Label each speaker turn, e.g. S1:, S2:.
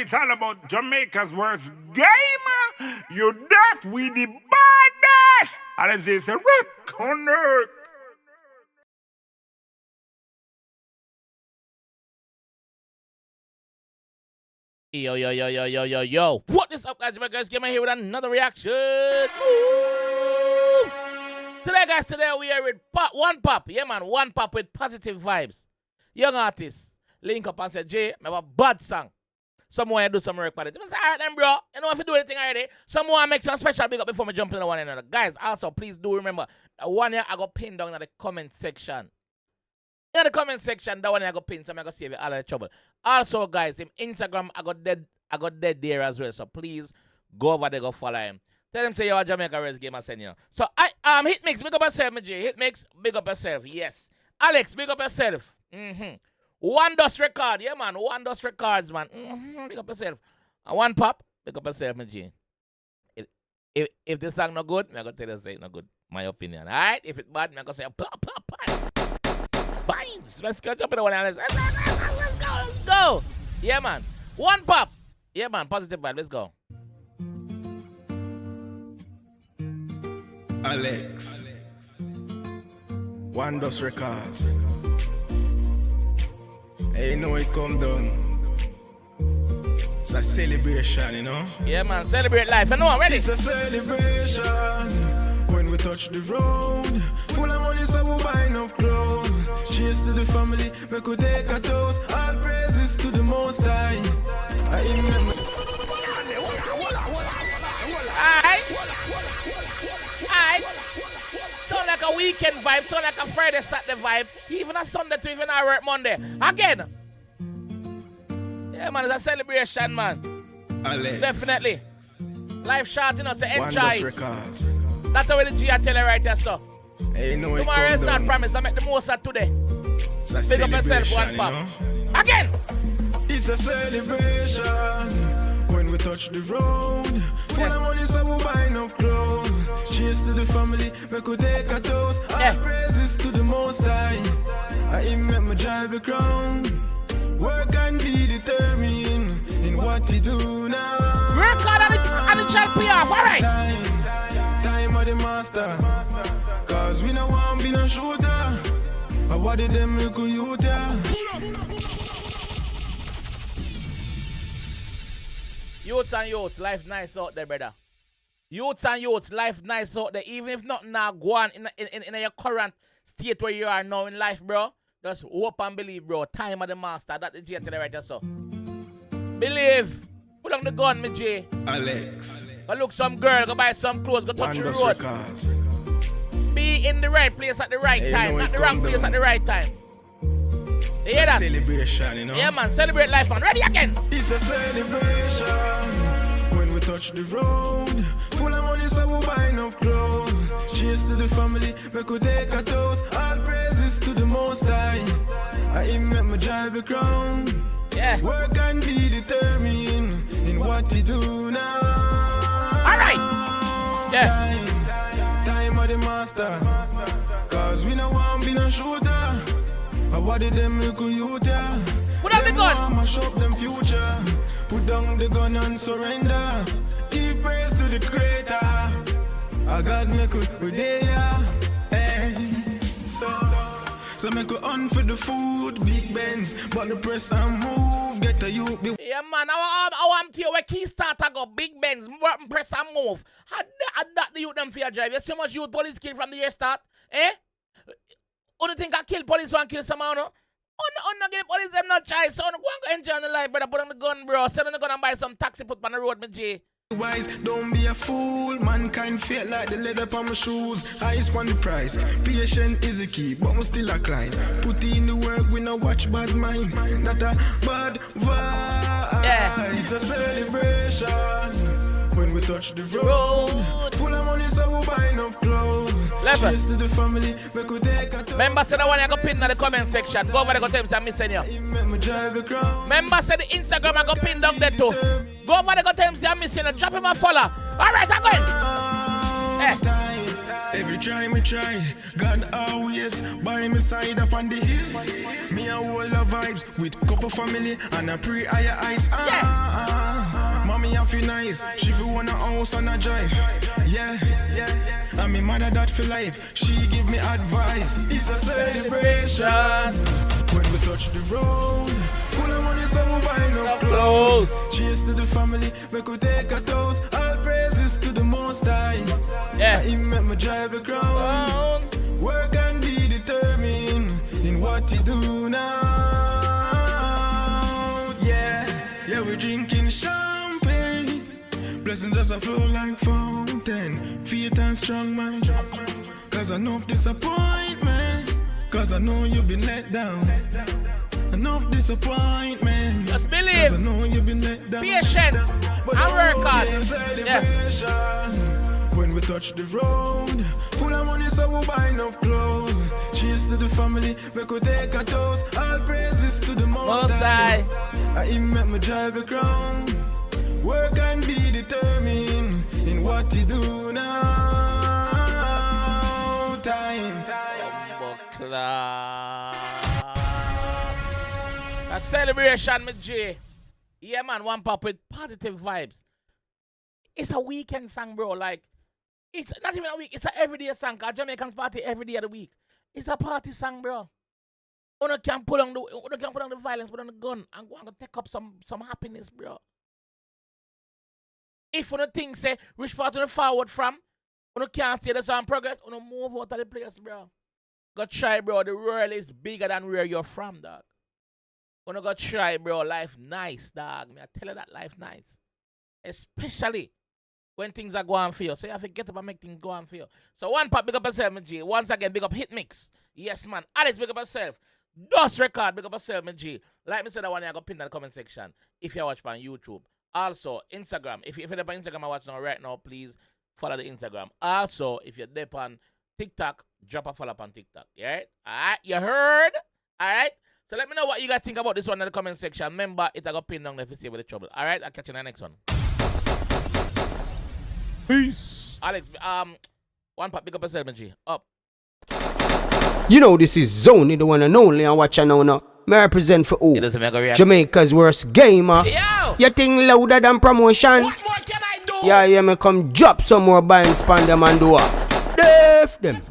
S1: it's all about Jamaica's worst game. You deaf, we the baddest. And as they say, connect.
S2: Yo. What is up, guys? JAMAICA'S came here with another reaction. Today we are with One Pop. Yeah, man, One Pop with positive vibes. Young artist. Link up and say, Jay, I have a bad song. Someone do some work for it. I say, all right then, bro. You know if you do anything already. Someone make some special big up before me jump in the one another. Guys, also, please do remember, the one here I got pinned down in the comment section. In the comment section, that one I got pinned, so I'm going to save you all the trouble. Also, guys, in Instagram, I got dead there as well. So please go over there, go follow him. Tell him say you're a JAMAICA'S game I send you. So Hitmix, big up yourself, G. Hitmix, big up yourself. Yes. Alex, big up yourself. One Dust Record, yeah man. One Dust Records, man. Big up yourself. And One Pop, big up yourself, G. If this song not good, I'm gonna tell you say it's not good. My opinion. Alright? If it's bad, I'm gonna say pop. Binds. Let's go jump in the one and let's go. Yeah man. One Pop. Yeah man, positive vibe. Let's go.
S3: Alex. One Dust Records. Hey, you know it come down. It's a celebration, you know?
S2: Yeah man, celebrate life. I know I'm ready.
S3: It's a celebration when we touch the road. Full of money, so we buy enough clothes. Cheers to the family, we could take a toast. All praises to the Most High. I remember.
S2: Alright. Sound like a weekend vibe, sound like a Friday, Saturday vibe. Even a Sunday to even I work Monday. Again. Yeah, man, it's a celebration, man.
S3: Alex.
S2: Definitely. Life short, you know, so enjoy.
S3: One Dust Records.
S2: That's the way the G I tell you right here, so.
S3: Hey, you know it
S2: tomorrow
S3: come
S2: is not
S3: down.
S2: promised. I make the most of today.
S3: It's a
S2: Big up yourself, One
S3: celebration,
S2: Pop.
S3: you know?
S2: Again.
S3: It's a celebration when we touch the road. Full of money, so we buy enough clothes. Cheers to the family, we could take a toast. All praises to the Most High. I make me drive the crown. Work and be determined in what you do now.
S2: Work hard and it shall pay off, alright.
S3: Time of the master. Cause we no want be no shooter. But what did them make you tell?
S2: Youths and youths, life nice out there, brother. Youths and youths, life nice out there. Even if nothing now go on in your current state where you are now in life, bro. Just hope and believe, bro. Time of the master. That's the J to the right, so. Believe. Put on the gun, me J.
S3: Alex.
S2: Go look some girl, go buy some clothes, go touch the road.
S3: Records.
S2: Be in the right place at the right time, not the wrong place at the right time. You hear that?
S3: Celebration, you know?
S2: Yeah, man. Celebrate life, man. Ready again.
S3: It's a celebration when we touch the road. Full of money, so we buy enough clothes. Cheers to the family, we could take a toast. All praises to the Most High. I make me drive the crown.
S2: Yeah.
S3: Work and be determined in what you do now.
S2: All right. Yeah.
S3: Time of the master. Cause we no want be no shooter. But what did them make you tell?
S2: Put on the gun.
S3: Mash up them future. Put down the gun and surrender. Give praise to the Creator. I God make we there. Hey. So make we on for the food, big Benz, but the press and move, get a youth.
S2: Yeah, man, I want to where key start to go big Benz, press and move. How that the youth them fear drive? You see much youth police kill from the year start? Eh? Only think I kill police one kill someone, no? On give police them not try, so go and enjoy the life, brother. Put on the gun, bro. Send on the gun and buy some taxi, put on the road, me G.
S3: Wise, don't be a fool. Mankind feel like the leather on my shoes. Eyes on the price. Patient is the key, but we still a climb. Put in the work, we no watch bad mind. Not a bad vibe.
S2: Yeah.
S3: It's a celebration when we touch the road. Full of money, so we buy enough clothes.
S2: Level.
S3: Cheers to the family, we could take a toast.
S2: Remember, say the one I go pin in the comment section. Go over there, go tell me I'm missing you. Remember, say the Instagram I go pin down there too. Go over there, go tell me I'm missing you. Drop him a follow. All right, I'm going.
S3: Every time we try, God always by my side up on the hills. Me and all the vibes with couple family and I pray higher heights.
S2: Yeah.
S3: feel nice. She feel want a house and a drive. Yeah, I'm a mother that feel life. She give me advice. It's a celebration. When we touch the road, full of money, so we buy no clothes. Cheers to the family, we could take a toast. All praises to the Most High.
S2: Yeah.
S3: He make me drive the crown. Work and be determined in what you do now. Yeah, we're drinking champagne. Blessings just a flow like fountain. Faith and strong mind. Cause I know of disappointment. Cause I know you've been let down. Enough disappointment.
S2: Just believe.
S3: Cause I know you've been let down.
S2: Patient and work hard.
S3: Yeah. When we touch the road, full of money, so we buy enough clothes. Cheers to the family, we could take a toast. All praises to the Most High. I make me drive the crown. Work and be determined in what you do now. Time.
S2: A celebration, with J. Yeah, man, one pop with positive vibes. It's a weekend song, bro. Like, it's not even a week. It's an everyday song. Cause Jamaicans party every day of the week. It's a party song, bro. You can put on the violence, put on the gun, and go and take up some happiness, bro. If you don't think, say, which part you forward from, you can't see the song progress, you move out of the place, bro. Go try, bro. The world is bigger than where you're from, dog. You go try, bro. Life nice, dog. I tell you that life nice. Especially when things are going for you. So you have to get up and make things go on for you. So one pop, big up yourself, G. Once again, big up Hit Mix. Yes, man. Alex, big up yourself. Dust Record, big up yourself, G. Like me said, that one I got pinned in the comment section if you watch on YouTube. Also, Instagram. If you're on Instagram, I watch now right now, please follow the Instagram. Also, if you're there on TikTok, drop a follow up on TikTok. Yeah? Alright, you heard? Alright? So let me know what you guys think about this one in the comment section. Remember, it I got pinned down there if you see with the trouble. Alright, I'll catch you in the next one. Peace. Alex, one pop, big up yourself, G. Up.
S4: You know this is Zony, the one and only, and watch now. May I represent for who? Jamaica's worst gamer.
S2: Yo!
S4: You think louder than promotion?
S2: What more can I do?
S4: Yeah, me come drop some more buying spam them and do what? Def them.